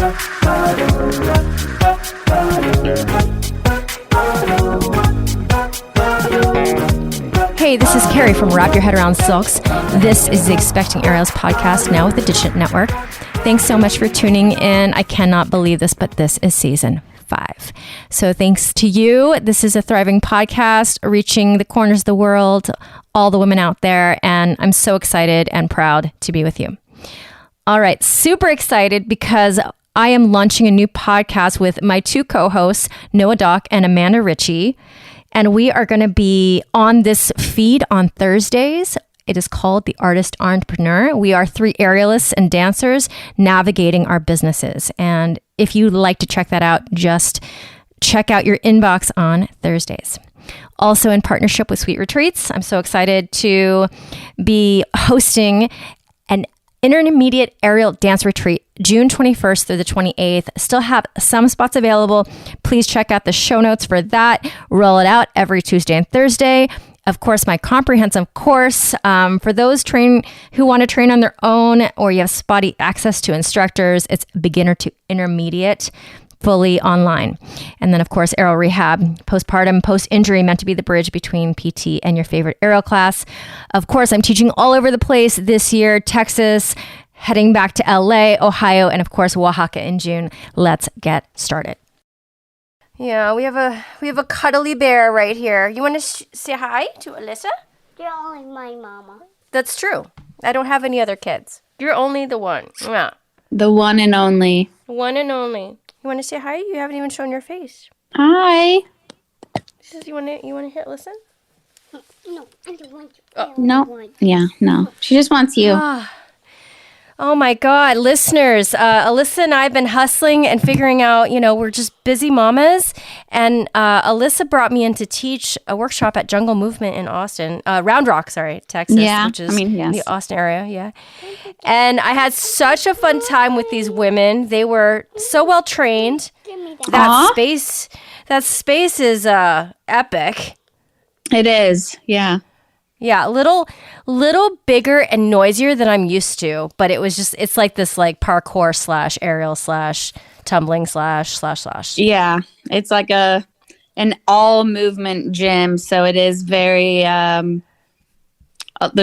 Hey, this is Carrie from Wrap Your Head Around Silks. This is the Expecting Aerials podcast, now with the Digit Network. Thanks so much for tuning in. I cannot believe this, but this is season 5. So thanks to you. This is a thriving podcast, reaching the corners of the world, all the women out there, and I'm so excited and proud to be with you. All right, super excited because I am launching a new podcast with my 2 co-hosts, Noah Dock and Amanda Ritchie. And we are going to be on this feed on Thursdays. It is called The Artist Entrepreneur. We are 3 aerialists and dancers navigating our businesses. And if you'd like to check that out, just check out your inbox on Thursdays. Also in partnership with Sweet Retreats, I'm so excited to be hosting an intermediate aerial dance retreat June 21st through the 28th. Still have some spots available. Please check out the show notes for that. Roll it out every Tuesday and Thursday. Of course, my comprehensive course for those who want to train on their own or you have spotty access to instructors. It's beginner to intermediate, fully online. And then, of course, aerial rehab, postpartum, post-injury, meant to be the bridge between PT and your favorite aerial class. Of course, I'm teaching all over the place this year, Texas, heading back to LA, Ohio, and of course, Oaxaca in June. Let's get started. Yeah, we have a cuddly bear right here. You want to say hi to Alyssa? You're only my mama. That's true. I don't have any other kids. You're only the one. Yeah. The one and only. One and only. You want to say hi? You haven't even shown your face. Hi. She says, you want to hit listen? No, I don't want you. Oh. No. Yeah, no. She just wants you. Oh my God, listeners, Alyssa and I have been hustling and figuring out, we're just busy mamas. And Alyssa brought me in to teach a workshop at Jungle Movement in Austin, Round Rock, Texas, yeah, which is yes. the Austin area. Yeah. And I had such a fun time with these women. They were so well trained. That space is epic. It is. Yeah. Yeah, a little bigger and noisier than I'm used to, but it's like this parkour / aerial / tumbling / Yeah, it's like an all movement gym, so it is very there's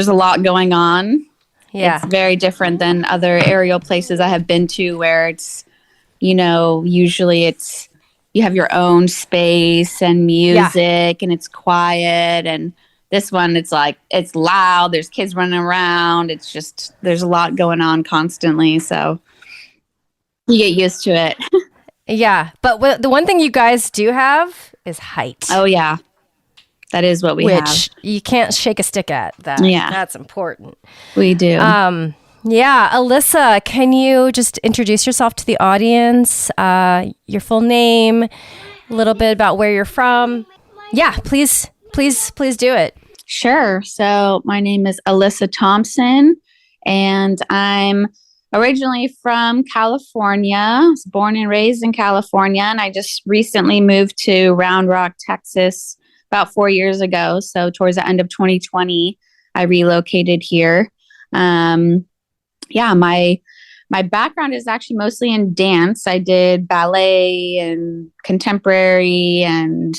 a lot going on. Yeah. It's very different than other aerial places I have been to where it's, usually it's you have your own space and music and it's quiet, and this one, it's loud. There's kids running around. It's just, there's a lot going on constantly. So you get used to it. Yeah. But the one thing you guys do have is height. Oh, yeah. That is what we have. Which you can't shake a stick at. Yeah. That's important. We do. Yeah. Alyssa, can you just introduce yourself to the audience? Your full name, a little bit about where you're from. Yeah, please do it. Sure. So my name is Alyssa Thompson, and I'm originally from California. I was born and raised in California, and I just recently moved to Round Rock, Texas about 4 years ago. So towards the end of 2020, I relocated here. My background is actually mostly in dance. I did ballet and contemporary and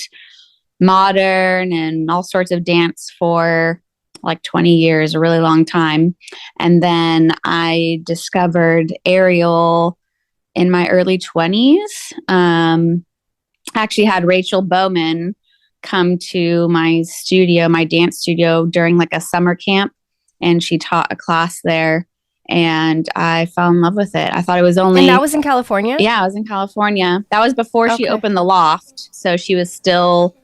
modern and all sorts of dance for like 20 years, a really long time. And then I discovered aerial in my early 20s. Actually had Rachel Bowman come to my dance studio during like a summer camp, and she taught a class there, and I fell in love with it. I thought it was only... And that was in California? Yeah, I was in California. That was before she opened the loft, so she was still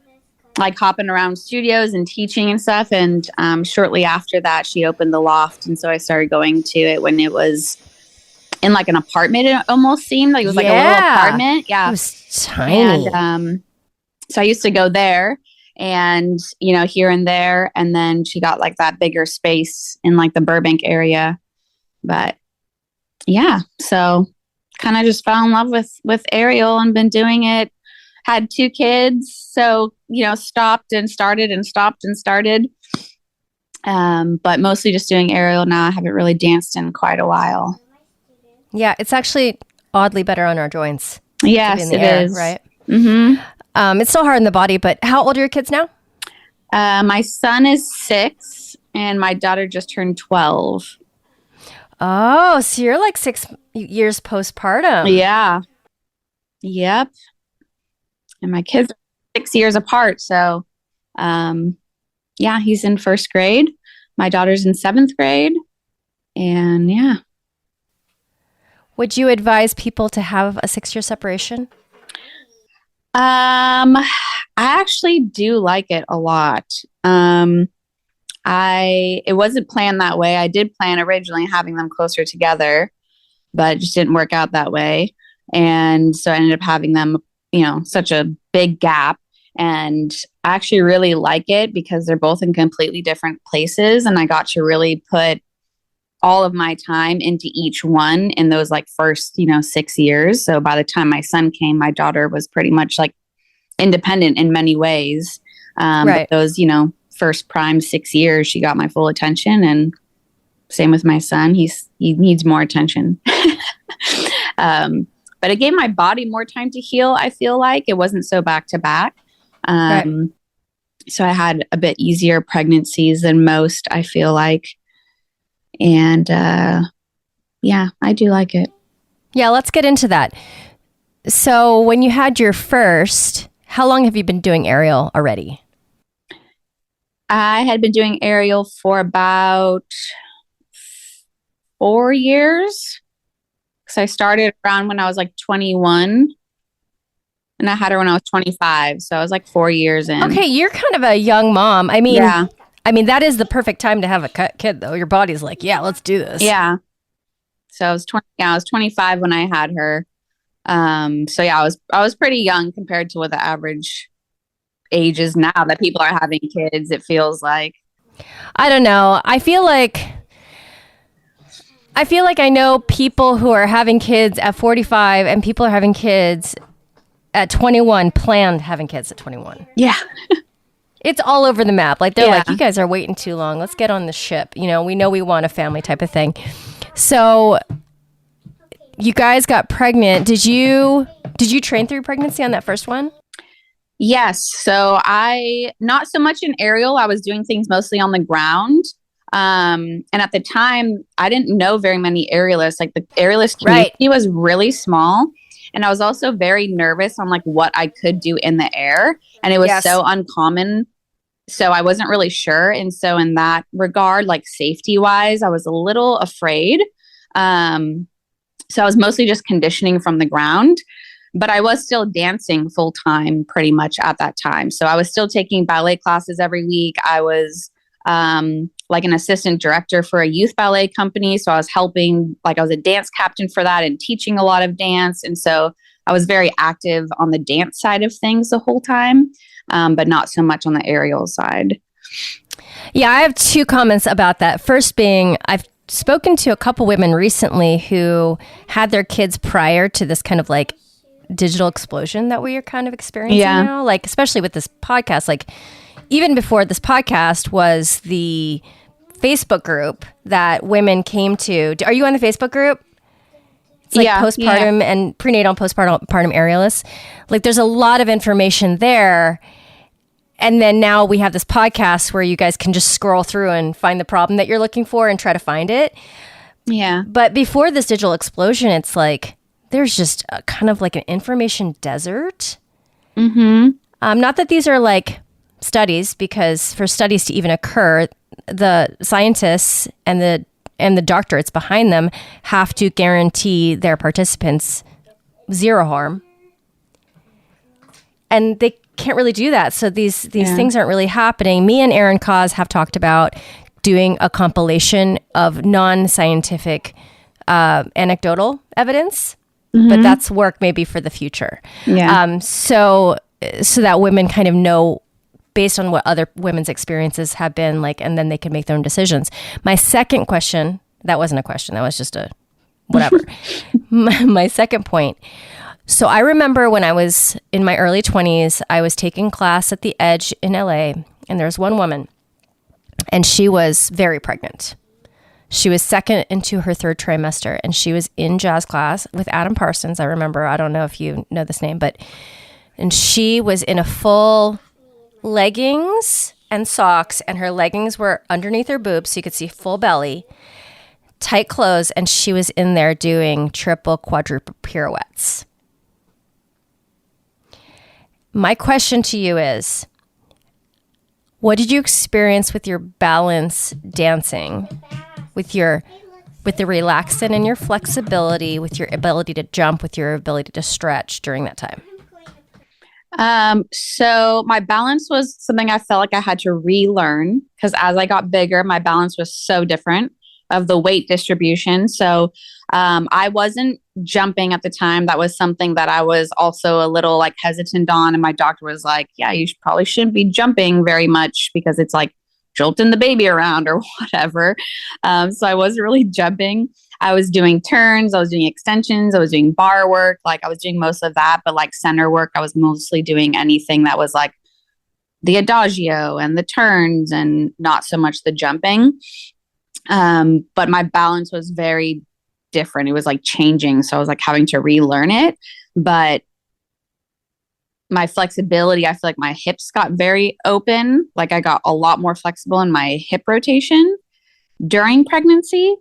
like hopping around studios and teaching and stuff. And shortly after that, she opened the loft. And so I started going to it when it was in like an apartment. It almost seemed like it was like a little apartment. Yeah. It was tiny. And so I used to go there and, here and there. And then she got like that bigger space in like the Burbank area. But yeah, so kind of just fell in love with aerial and been doing it. Had 2 kids, so, stopped and started and stopped and started. But mostly just doing aerial now. I haven't really danced in quite a while. Yeah, it's actually oddly better on our joints. To Yes, be in the it air, is. right? Mm-hmm. It's still hard on the body, but how old are your kids now? My son is 6 and my daughter just turned 12. Oh, so you're like 6 years postpartum. Yeah. Yep. And my kids are 6 years apart. So, yeah, he's in first grade. My daughter's in 7th grade. And yeah. Would you advise people to have a 6-year separation? I actually do like it a lot. It wasn't planned that way. I did plan originally having them closer together, but it just didn't work out that way. And so I ended up having them, such a big gap. And I actually really like it because they're both in completely different places. And I got to really put all of my time into each one in those like first, 6 years. So by the time my son came, my daughter was pretty much like independent in many ways. Right. But those, first prime 6 years, she got my full attention. And same with my son. He needs more attention. But it gave my body more time to heal. I feel like it wasn't so back to back. Right. So I had a bit easier pregnancies than most, I feel like. And yeah, I do like it. Yeah, let's get into that. So when you had your first, how long have you been doing aerial already? I had been doing aerial for about 4 years. Because I started around when I was like 21. And I had her when I was 25. So I was like 4 years in. Okay, you're kind of a young mom. I mean, Yeah. that is the perfect time to have a kid, though. Your body's like, yeah, let's do this. Yeah. So I was 25 when I had her. So yeah, I was pretty young compared to what the average age is now that people are having kids, it feels like. I don't know. I feel like I know people who are having kids at 45 and people are having kids at 21, planned having kids at 21. Yeah. It's all over the map. Like they're Yeah. like, you guys are waiting too long. Let's get on the ship. We know we want a family type of thing. So you guys got pregnant. Did you train through pregnancy on that first one? Yes. So not so much in aerial. I was doing things mostly on the ground. And at the time, I didn't know very many aerialists. Like the aerialist community was really small. And I was also very nervous on like what I could do in the air. And it was so uncommon. So I wasn't really sure. And so in that regard, like safety wise, I was a little afraid. So I was mostly just conditioning from the ground. But I was still dancing full time pretty much at that time. So I was still taking ballet classes every week. I was like an assistant director for a youth ballet company. So I was helping, like I was a dance captain for that and teaching a lot of dance. And so I was very active on the dance side of things the whole time, but not so much on the aerial side. Yeah, I have 2 comments about that. First being, I've spoken to a couple women recently who had their kids prior to this kind of like digital explosion that we are kind of experiencing now, like especially with this podcast. Like even before this podcast was the Facebook group that women came to. Are you on the Facebook group? It's like postpartum and prenatal and postpartum aerialists. Like there's a lot of information there. And then now we have this podcast where you guys can just scroll through and find the problem that you're looking for and try to find it. Yeah. But before this digital explosion, it's like there's just a kind of like an information desert. Mm-hmm. Not that these are like studies, because for studies to even occur, the scientists and the doctorates behind them have to guarantee their participants zero harm. And they can't really do that. So these things aren't really happening. Me and Aaron Kaz have talked about doing a compilation of non-scientific anecdotal evidence, but that's work maybe for the future. Yeah. So that women kind of know based on what other women's experiences have been like, and then they can make their own decisions. My second question, that wasn't a question, that was just a whatever. my second point. So I remember when I was in my early 20s, I was taking class at the Edge in LA, and there was one woman, and she was very pregnant. She was second into her third trimester, and she was in jazz class with Adam Parsons. I remember, I don't know if you know this name, and she was in a full leggings and socks, and her leggings were underneath her boobs so you could see full belly, tight clothes, and she was in there doing triple, quadruple pirouettes. My question to you is, what did you experience with your balance dancing, with the relaxin and your flexibility, with your ability to jump, with your ability to stretch during that time? So my balance was something I felt like I had to relearn, because as I got bigger, my balance was so different of the weight distribution. So I wasn't jumping at the time. That was something that I was also a little like hesitant on. And my doctor was like, yeah, you probably shouldn't be jumping very much because it's like jolting the baby around or whatever. So I wasn't really jumping. I was doing turns, I was doing extensions, I was doing bar work. Like I was doing most of that, but like center work, I was mostly doing anything that was like the adagio and the turns and not so much the jumping. But my balance was very different. It was like changing. So I was like having to relearn it. But my flexibility, I feel like my hips got very open. Like I got a lot more flexible in my hip rotation during pregnancy.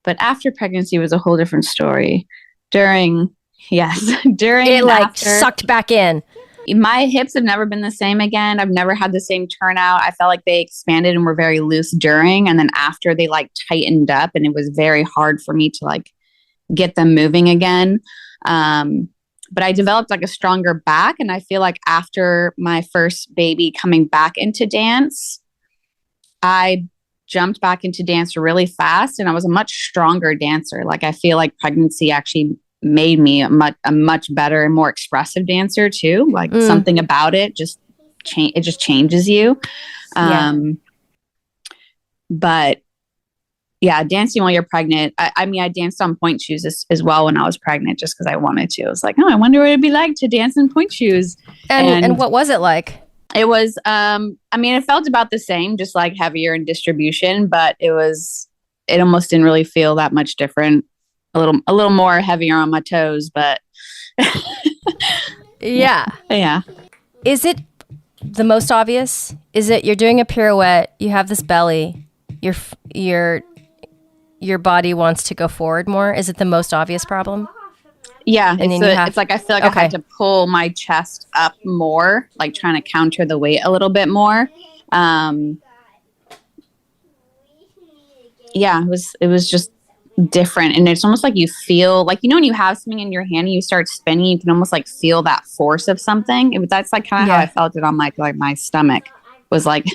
But after pregnancy was a whole different story. During it like after, sucked back in. My hips have never been the same again. I've never had the same turnout. I felt like they expanded and were very loose during, and then after they like tightened up, and it was very hard for me to like get them moving again. But I developed like a stronger back, and I feel like after my first baby coming back into dance, I jumped back into dance really fast, and I was a much stronger dancer. Like I feel like pregnancy actually made me a much better and more expressive dancer too. Like something about it just changes you. But yeah, dancing while you're pregnant. I mean, I danced on point shoes as well when I was pregnant, just because I wanted to. I was like, oh, I wonder what it'd be like to dance in point shoes. And what was it like? It was, I mean, it felt about the same, just like heavier in distribution, but it almost didn't really feel that much different. A little more heavier on my toes, but yeah. Is it the most obvious? Is it you're doing a pirouette, you have this belly, your body wants to go forward more? Is it the most obvious problem? Yeah, it's like I feel like I had to pull my chest up more, like trying to counter the weight a little bit more. Yeah, it was just different, and it's almost like you feel like, you know, when you have something in your hand and you start spinning, you can almost like feel that force of something. That's like kind of how I felt it on my stomach. Was like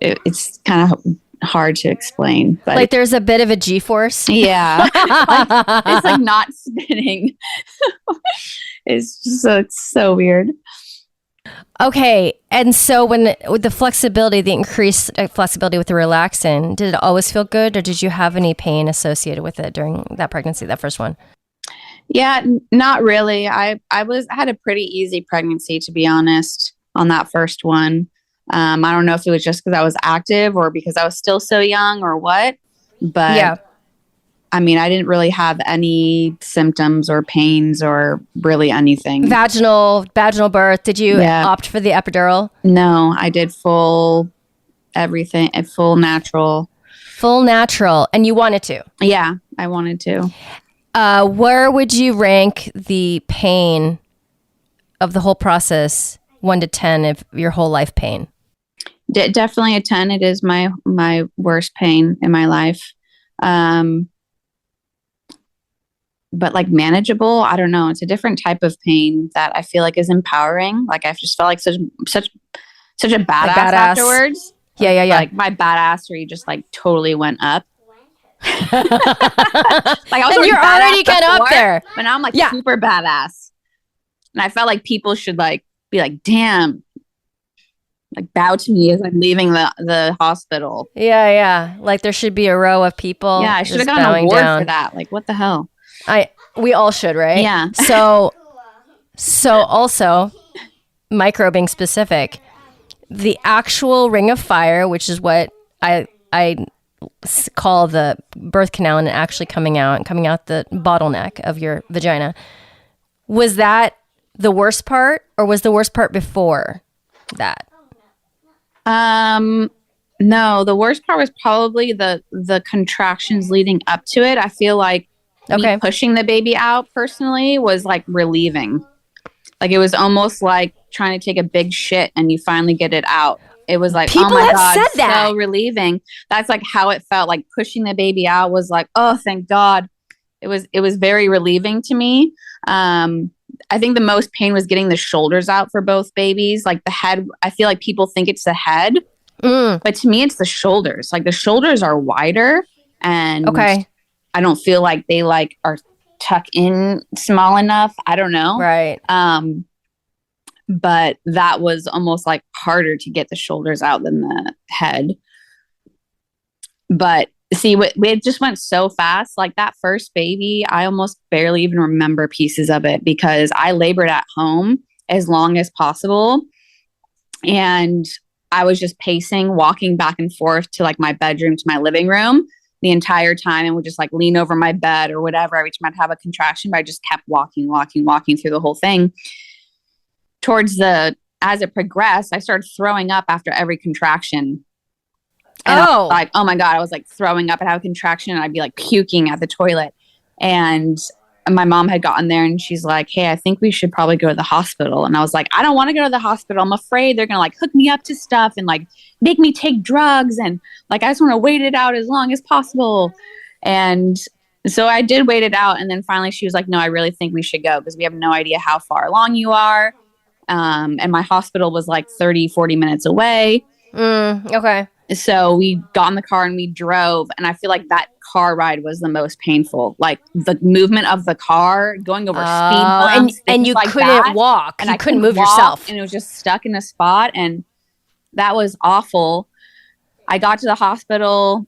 it's kind of hard to explain, but like there's a bit of a G-force. Yeah. It's like not spinning. It's just so weird. Okay. And so with the flexibility, the increased flexibility with the relaxin, did it always feel good, or did you have any pain associated with it during that pregnancy, that first one? Yeah, not really. I had a pretty easy pregnancy, to be honest, on that first one. I don't know if it was just because I was active or because I was still so young or what, but yeah. I mean, I didn't really have any symptoms or pains or really anything. Vaginal birth. Did you opt for the epidural? No, I did full everything, full natural. Full natural. And you wanted to? Yeah, I wanted to. Where would you rank the pain of the whole process, 1 to 10, of your whole life pain? Definitely a 10. It is my worst pain in my life. But like manageable, I don't know. It's a different type of pain that I feel like is empowering. Like I've just felt like such a badass afterwards. Yeah. Like my badassery just like totally went up. Like I was you're already kind of up there, but now I'm like super badass. And I felt like people should like be like, damn, like bow to me as I'm leaving the hospital. Yeah. Like there should be a row of people. Yeah, I should have gotten an award for that. Like what the hell? We all should, right? Yeah. So also, micro being specific, the actual ring of fire, which is what I call the birth canal and actually coming out the bottleneck of your vagina. Was that the worst part, or was the worst part before that? No, the worst part was probably the contractions leading up to it. I feel like me pushing the baby out personally was like relieving. Like it was almost like trying to take a big shit and you finally get it out. It was like, People oh my have God, said that. so relieving. That's like how it felt. Like pushing the baby out was like, oh, thank God. It was very relieving to me. I think the most pain was getting the shoulders out for both babies. Like the head, I feel like people think it's the head, but to me, it's the shoulders. Like the shoulders are wider, and I don't feel like they like are tuck in small enough. I don't know. Right. But that was almost like harder to get the shoulders out than the head. But see, it just went so fast. Like that first baby, I almost barely even remember pieces of it because I labored at home as long as possible. And I was just pacing, walking back and forth to like my bedroom, to my living room the entire time, and would just like lean over my bed or whatever every time I'd have a contraction. But I just kept walking through the whole thing. As it progressed, I started throwing up after every contraction. And I was like, oh my God, I was like throwing up. I'd have a contraction and I'd be like puking at the toilet. And my mom had gotten there and she's like, hey, I think we should probably go to the hospital. And I was like, I don't want to go to the hospital. I'm afraid they're going to like hook me up to stuff and like make me take drugs. And like, I just want to wait it out as long as possible. And so I did wait it out. And then finally she was like, no, I really think we should go because we have no idea how far along you are. And my hospital was like 30, 40 minutes away. Okay. So we got in the car and we drove. And I feel like that car ride was the most painful. Like the movement of the car going over speed bumps. And you like couldn't walk. And I couldn't move walk, yourself. And it was just stuck in a spot. And that was awful. I got to the hospital.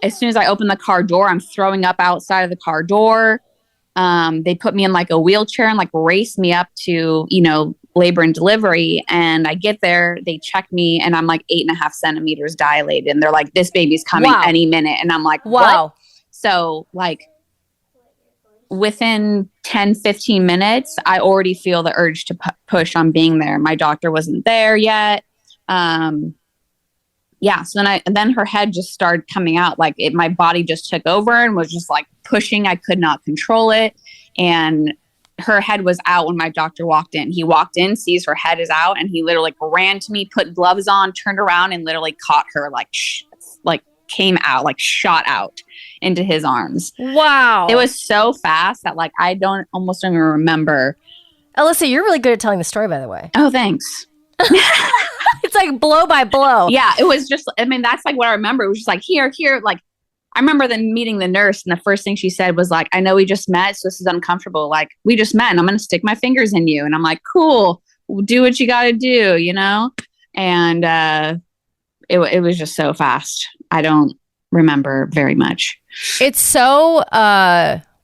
As soon as I opened the car door, I'm throwing up outside of the car door. They put me in like a wheelchair and like raced me up to, labor and delivery. And I get there, they check me and I'm like 8.5 centimeters dilated. And they're like, this baby's coming any minute. And I'm like, wow. What? So like within 10, 15 minutes, I already feel the urge to push on being there. My doctor wasn't there yet. So then her head just started coming out. Like my body just took over and was just like pushing. I could not control it. And her head was out when my doctor walked in. He walked in, sees her head is out, and he literally ran to me, put gloves on, turned around, and literally caught her like came out, like shot out into his arms. Wow. It was so fast that like I almost don't even remember. Alyssa, you're really good at telling the story, by the way. Oh, thanks. It's like blow by blow. Yeah, it was just, that's like what I remember. It was just like, here, like, I remember then meeting the nurse and the first thing she said was like, I know we just met, so this is uncomfortable. Like, we just met and I'm going to stick my fingers in you. And I'm like, cool, do what you got to do, And it was just so fast. I don't remember very much. It's so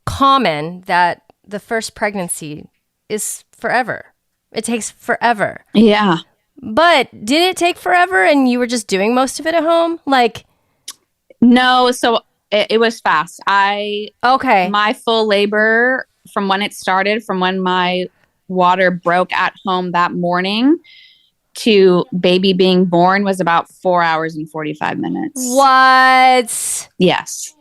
common that the first pregnancy is forever. It takes forever. Yeah. But did it take forever and you were just doing most of it at home? Like, no, so it was fast. My full labor from when it started, from when my water broke at home that morning to baby being born was about 4 hours and 45 minutes. What? Yes.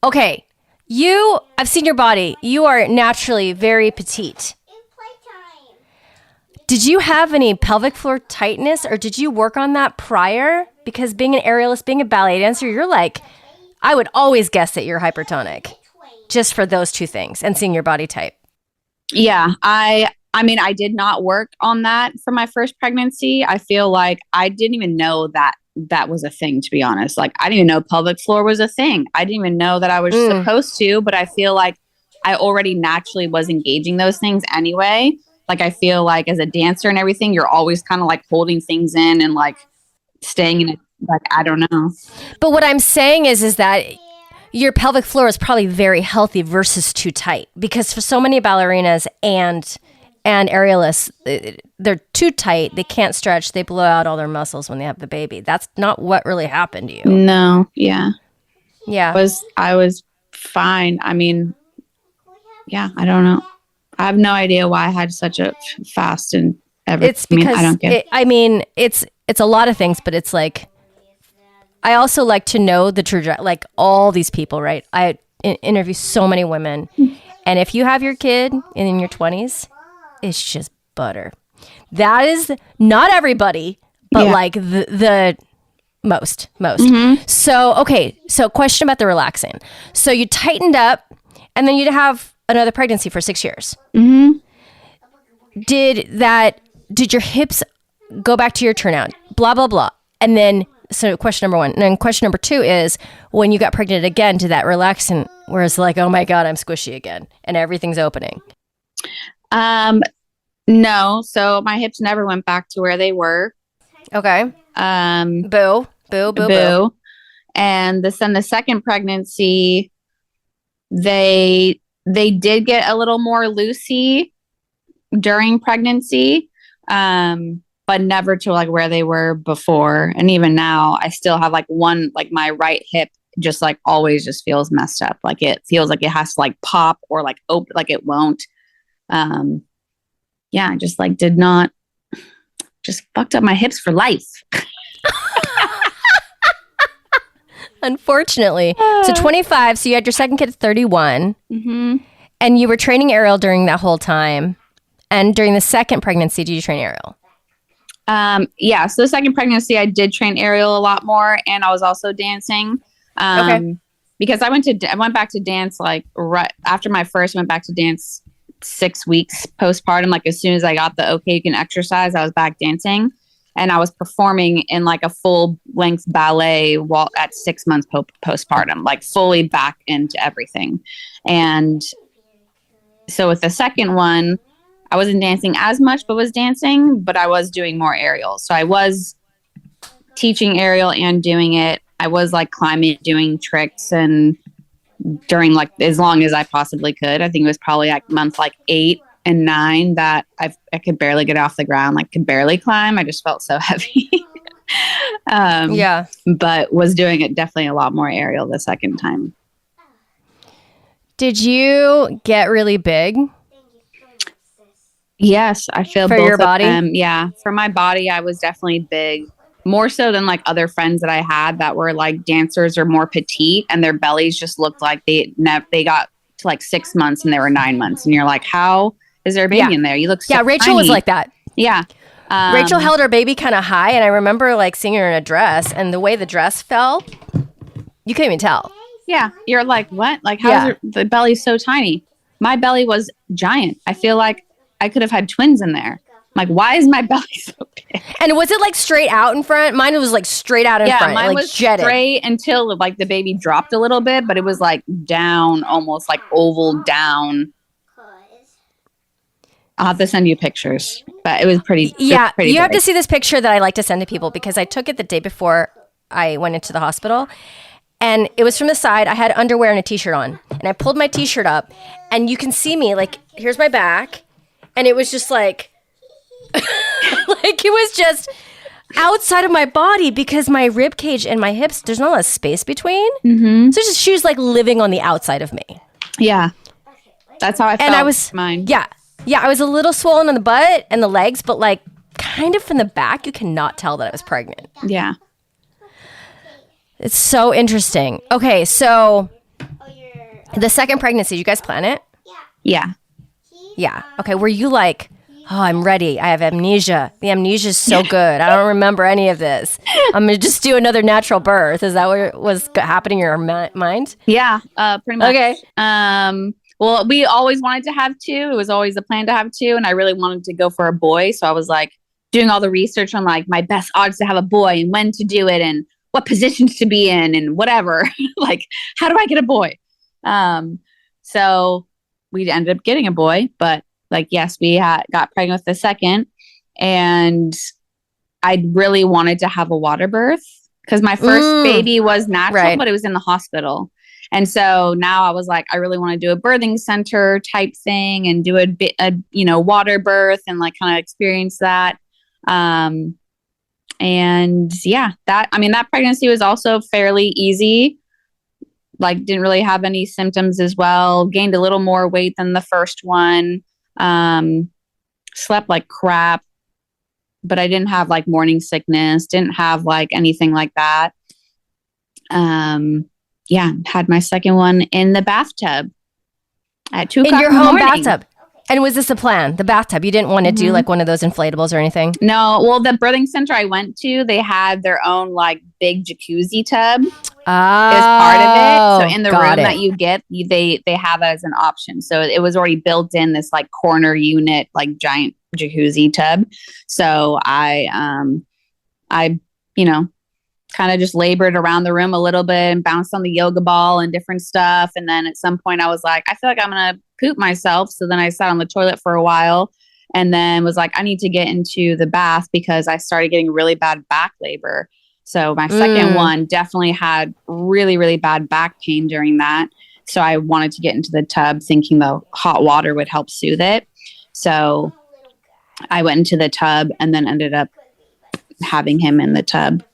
Okay. I've seen your body. You are naturally very petite. Did you have any pelvic floor tightness or did you work on that prior? Because being an aerialist, being a ballet dancer, you're like, I would always guess that you're hypertonic just for those two things and seeing your body type. Yeah. I did not work on that for my first pregnancy. I feel like I didn't even know that was a thing, to be honest. Like, I didn't even know pelvic floor was a thing. I didn't even know that I was supposed to, but I feel like I already naturally was engaging those things anyway. Like, I feel like as a dancer and everything, you're always kind of like holding things in and like staying in it. Like, I don't know. But what I'm saying is that your pelvic floor is probably very healthy versus too tight, because for so many ballerinas and aerialists, they're too tight. They can't stretch. They blow out all their muscles when they have the baby. That's not what really happened to you. No. Yeah. Yeah. I was fine. I mean, yeah, I don't know. I have no idea why I had such a fast and everything. It's because I don't get it's a lot of things, but it's like, I also like to know the trajectory, like all these people, right? I interview so many women, and if you have your kid in your 20s, it's just butter. That is not everybody, but like the most. So, okay. So question about the relaxing. So you tightened up, and then you'd have another pregnancy for 6 years. Did your hips go back to your turnout? Blah, blah, blah. And then, so question number one. And then question number two is, when you got pregnant again, did that relax? And where it's like, oh my God, I'm squishy again and everything's opening. No. So my hips never went back to where they were. Okay. Boo. And the second pregnancy, they did get a little more loosey during pregnancy, but never to like where they were before. And even now, I still have like one, like my right hip just like always just feels messed up. Like it feels like it has to like pop or like open, like it won't. Yeah, I just like just fucked up my hips for life. Unfortunately. So 25, so you had your second kid at 31. And you were training aerial during that whole time. And during the second pregnancy, did you train aerial? Yeah, so the second pregnancy, I did train aerial a lot more, and I was also dancing. Okay. Because I went back to dance like right after my first, went back to dance 6 weeks postpartum. Like as soon as I got the okay, you can exercise, I was back dancing, and I was performing in like a full length ballet while at 6 months postpartum, like fully back into everything. And so with the second one, I wasn't dancing as much, but I was doing more aerial. So I was teaching aerial and doing it. I was like climbing, doing tricks, and during like as long as I possibly could. I think it was probably like month like 8 and 9 that I could barely get off the ground, like could barely climb. I just felt so heavy. Yeah. But was doing it definitely a lot more aerial the second time. Did you get really big? Yes, I feel for both your body. Of them. Yeah, for my body, I was definitely big, more so than like other friends that I had that were like dancers or more petite, and their bellies just looked like they got to like 6 months and they were 9 months, and you're like, how is there a baby in there? You look so Rachel tiny. was like that. Yeah, Rachel held her baby kind of high, and I remember like seeing her in a dress, and the way the dress fell, you couldn't even tell. Yeah, you're like, what? Like, how is the belly so tiny? My belly was giant. I feel like I could have had twins in there. Like, why is my belly so big? And was it like straight out in front? Mine was like straight out in front. Yeah, mine like was jetted. Straight until like the baby dropped a little bit, but it was like down, almost like oval down. I'll have to send you pictures, but it was pretty. Yeah, pretty you big. have to see this picture that I like to send to people because I took it the day before I went into the hospital. And it was from the side. I had underwear and a t-shirt on. And I pulled my t-shirt up. And you can see me, like, here's my back. And it was just like, like it was just outside of my body because my rib cage and my hips, there's not a lot of space between. So she was like living on the outside of me. Yeah. That's how I felt. And I was, mine. Yeah, I was a little swollen on the butt and the legs, but like kind of from the back, you cannot tell that I was pregnant. Yeah. It's so interesting. Okay, so the second pregnancy, you guys plan it? Yeah. Yeah. Okay, were you like, oh, I'm ready. I have amnesia. The amnesia is so good. I don't remember any of this. I'm going to just do another natural birth. Is that what was happening in your mind? Yeah, pretty much. Okay. Well, we always wanted to have 2. It was always the plan to have 2. And I really wanted to go for a boy. So I was like doing all the research on like my best odds to have a boy and when to do it and what positions to be in and whatever. Like, how do I get a boy? So we ended up getting a boy, but like, yes, we got pregnant with the second, and I really wanted to have a water birth because my first baby was natural, but it was in the hospital. And so now I was like, I really want to do a birthing center type thing and do a water birth and like kind of experience that. And yeah, that pregnancy was also fairly easy. Like didn't really have any symptoms as well. Gained a little more weight than the first one. Slept like crap, but I didn't have like morning sickness. Didn't have like anything like that. Yeah, had my second one in the bathtub at 2 o'clock in your in the home morning. bathtub. And was this the plan? The bathtub? You didn't want to do like one of those inflatables or anything? No. Well, the birthing center I went to, they had their own like big jacuzzi tub as part of it. So in the room that you get, they have it as an option. So it was already built in this like corner unit, like giant jacuzzi tub. So I kind of just labored around the room a little bit and bounced on the yoga ball and different stuff. And then at some point I was like, I feel like I'm going to poop myself. So then I sat on the toilet for a while and then was like, I need to get into the bath because I started getting really bad back labor. So my second one definitely had really, really bad back pain during that. So I wanted to get into the tub thinking the hot water would help soothe it. So I went into the tub and then ended up having him in the tub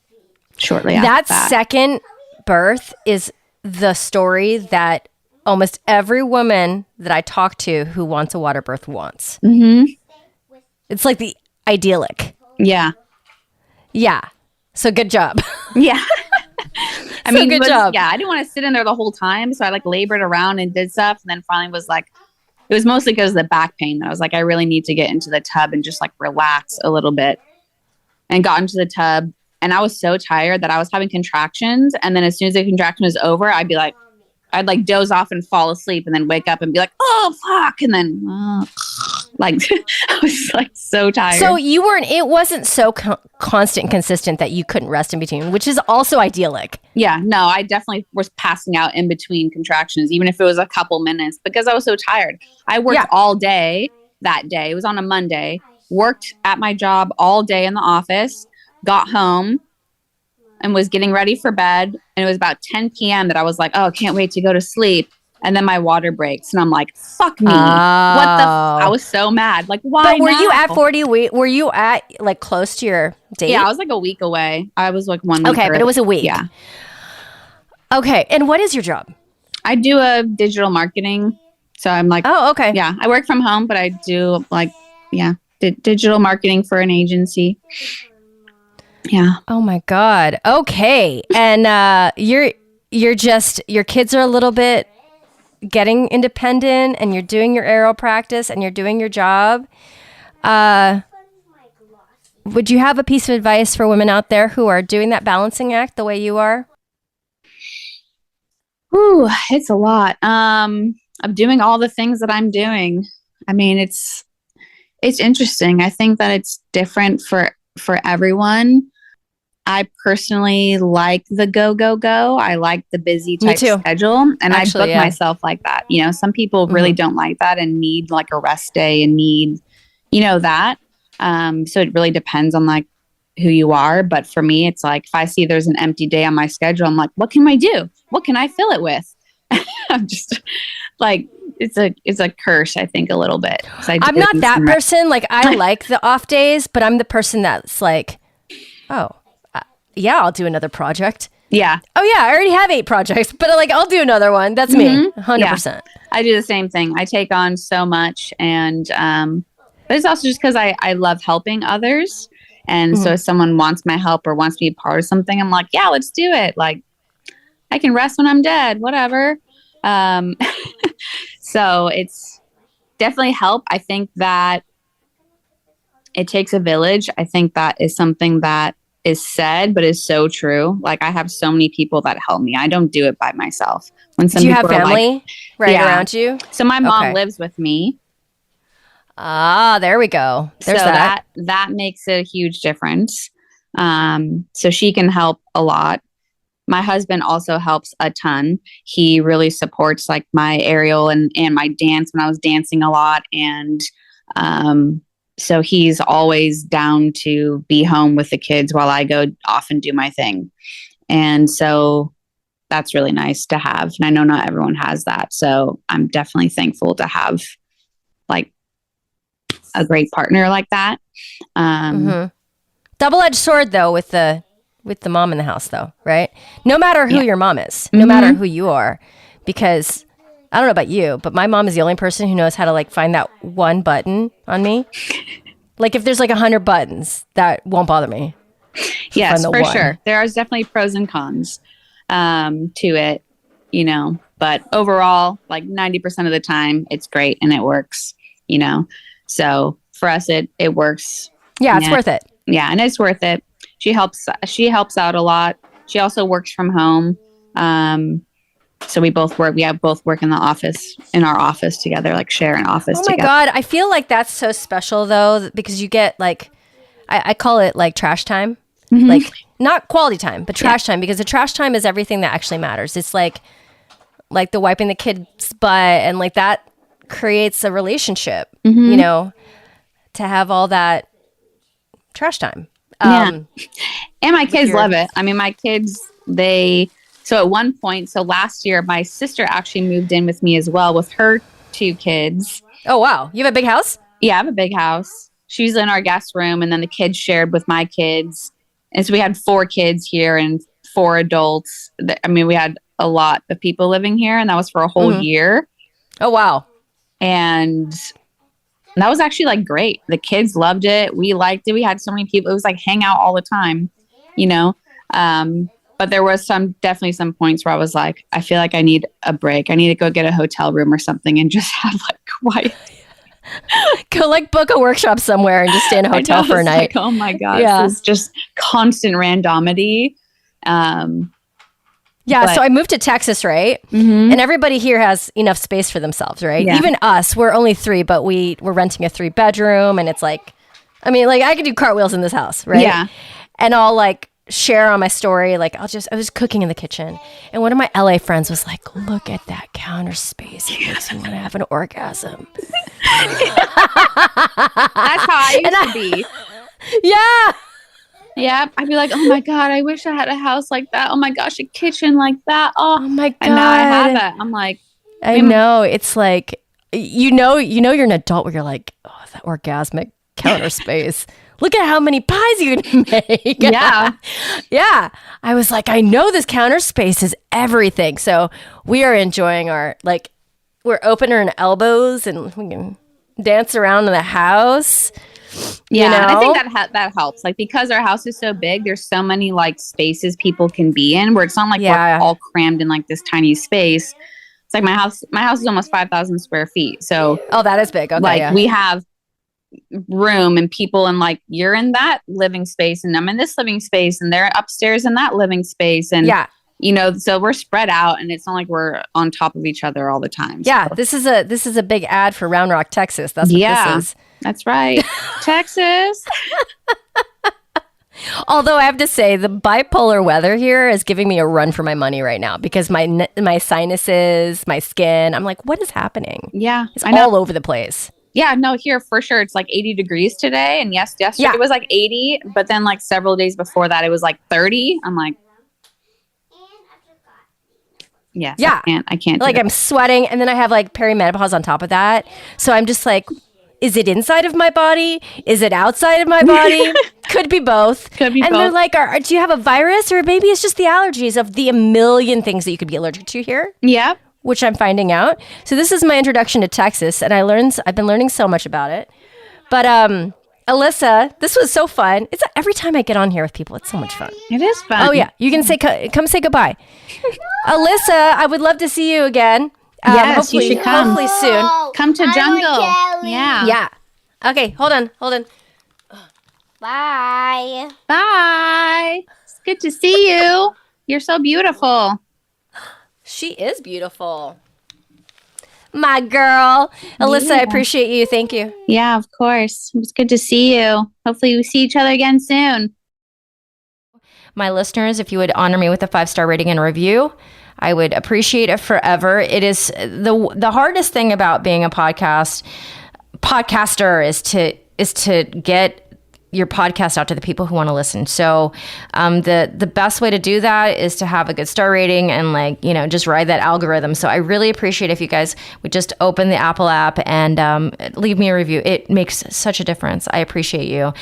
shortly after that. Second birth is the story that almost every woman that I talk to who wants a water birth wants. Mm-hmm. It's like the idyllic. Yeah. Yeah. So good job. Yeah. Good job. Yeah, I didn't want to sit in there the whole time. So I like labored around and did stuff. And then finally was like, it was mostly because of the back pain that I was like, I really need to get into the tub and just like relax a little bit. And got into the tub. And I was so tired that I was having contractions. And then as soon as the contraction was over, I'd like doze off and fall asleep and then wake up and be like, oh, fuck. And then I was like so tired. So it wasn't so constant and consistent that you couldn't rest in between, which is also idyllic. Yeah, no, I definitely was passing out in between contractions, even if it was a couple minutes because I was so tired. I worked all day that day. It was on a Monday, worked at my job all day in the office. Got home and was getting ready for bed. And it was about 10 p.m. that I was like, oh, I can't wait to go to sleep. And then my water breaks. And I'm like, fuck me. I was so mad. Like, why? But were you at 40 weeks? Were you at like close to your date? Yeah, I was like a week away. I was like 1 week. Okay, but it was a week. Yeah. Okay. And what is your job? I do a digital marketing. So I'm like, oh, okay. Yeah. I work from home, but I do like, digital marketing for an agency. Yeah. Oh my God. Okay. And your kids are a little bit getting independent and you're doing your aero practice and you're doing your job. Would you have a piece of advice for women out there who are doing that balancing act the way you are? Ooh, it's a lot. I'm doing all the things that I'm doing. I mean, it's interesting. I think that it's different for everyone. I personally like the go. I like the busy type schedule. And actually, I book myself like that. You know, some people really don't like that and need like a rest day and need, that. So it really depends on like who you are. But for me, it's like, if I see there's an empty day on my schedule, I'm like, what can I do? What can I fill it with? I'm just like, it's a curse, I think, a little bit. I'm not that person. Like, I like the off days, but I'm the person that's like, oh, yeah, I'll do another project. Yeah. Oh, yeah, I already have 8 projects, but like, I'll do another one. That's me, 100%. Yeah. I do the same thing. I take on so much. And but it's also just because I love helping others. And so if someone wants my help or wants to be a part of something, I'm like, yeah, let's do it. Like, I can rest when I'm dead, whatever. So it's definitely help. I think that it takes a village. I think that is something that is said, but is so true. Like, I have so many people that help me. I don't do it by myself. When some do you have family around you? So my mom lives with me. Ah, there we go. There's so that makes a huge difference. So she can help a lot. My husband also helps a ton. He really supports like my aerial and my dance when I was dancing a lot. And so he's always down to be home with the kids while I go off and do my thing. And so that's really nice to have. And I know not everyone has that. So I'm definitely thankful to have like a great partner like that. Double-edged sword though with the mom in the house though, right? No matter who your mom is, no matter who you are, because I don't know about you, but my mom is the only person who knows how to like find that one button on me. Like if there's like 100 buttons, that won't bother me. Yes, for sure. There is definitely pros and cons to it, you know, but overall, like 90% of the time it's great and it works, you know? So for us, it works. Yeah, it's worth it. Yeah. And it's worth it. She helps out a lot. She also works from home. So we both work in our office together, like share an office together. Oh my God. I feel like that's so special though, because you get like, I call it like trash time, like not quality time, but trash time, because the trash time is everything that actually matters. It's like the wiping the kid's butt, and like that creates a relationship, you know, to have all that trash time. And my kids love it. I mean, my kids, so at one point, so last year, my sister actually moved in with me as well with her 2 kids. Oh, wow. You have a big house? Yeah, I have a big house. She's in our guest room, and then the kids shared with my kids. And so we had 4 kids here and 4 adults. I mean, we had a lot of people living here, and that was for a whole year. Oh, wow. And that was actually like great. The kids loved it. We liked it. We had so many people. It was like hang out all the time, you know? But there was definitely some points where I was like, I feel like I need a break. I need to go get a hotel room or something and just have like quiet. Go like book a workshop somewhere and just stay in a hotel for a night. Like, oh my God. Yeah. This is just constant randomity. Yeah, so I moved to Texas, right? And everybody here has enough space for themselves, right? Yeah. Even us, we're only 3, but we're renting a 3-bedroom, and it's like, I mean, like I could do cartwheels in this house, right? Yeah. And I'll like share on my story, like I was cooking in the kitchen, and one of my LA friends was like, look at that counter space. It makes me want to have an orgasm. That's how I used to be. Yeah. Yeah, I'd be like, oh my God, I wish I had a house like that. Oh my gosh, a kitchen like that. Oh my God. And now I have that. I'm like, I know. It's like, you know, you're an adult where you're like, oh, that orgasmic counter space. Look at how many pies you can make. Yeah. Yeah. I was like, I know this counter space is everything. So we are enjoying we're opening our elbows and we can dance around in the house. Yeah, you know? I think that helps. Like, because our house is so big, there's so many like spaces people can be in where it's not like we're all crammed in like this tiny space. It's like my house is almost 5,000 square feet. So that is big. Okay, like we have room and people, and like you're in that living space and I'm in this living space and they're upstairs in that living space, and you know, so we're spread out and it's not like we're on top of each other all the time. Yeah, so. This is a big ad for Round Rock, Texas. That's what this is. That's right. Texas. Although I have to say, the bipolar weather here is giving me a run for my money right now because my sinuses, my skin, I'm like, what is happening? Yeah. It's all over the place. Yeah, no, here for sure. It's like 80 degrees today. And yesterday it was like 80. But then like several days before that, it was like 30. I'm like, yes, yeah. I can't. Like I'm sweating. And then I have like perimenopause on top of that. So I'm just like, is it inside of my body? Is it outside of my body? Could be both. Could be both. And they're like, do you have a virus? Or maybe it's just the allergies of the a million things that you could be allergic to here. Yeah. Which I'm finding out. So this is my introduction to Texas. And I've been learning so much about it. But Alyssa, this was so fun. It's every time I get on here with people, it's so much fun. It is fun. Oh, yeah. You can come say goodbye. Alyssa, I would love to see you again. Yes, you should come. Hopefully soon. Come to Jungle. Yeah. Yeah. Okay, hold on. Bye. Bye. It's good to see you. You're so beautiful. She is beautiful. My girl. Alyssa, I appreciate you. Thank you. Yeah, of course. It was good to see you. Hopefully we see each other again soon. My listeners, if you would honor me with a 5-star rating and a review, I would appreciate it forever. It is the hardest thing about being a podcaster is to get your podcast out to the people who want to listen. So the best way to do that is to have a good star rating and just ride that algorithm. So I really appreciate if you guys would just open the Apple app and leave me a review. It makes such a difference. I appreciate you.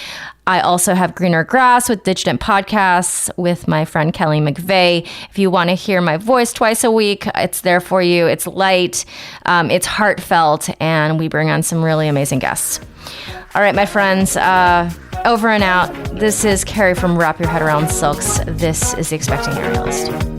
I also have Greener Grass with Digitent Podcasts with my friend Kelly McVeigh. If you want to hear my voice twice a week, it's there for you. It's light, it's heartfelt, and we bring on some really amazing guests. All right, my friends, over and out. This is Carrie from Wrap Your Head Around Silks. This is The Expecting Aerialist.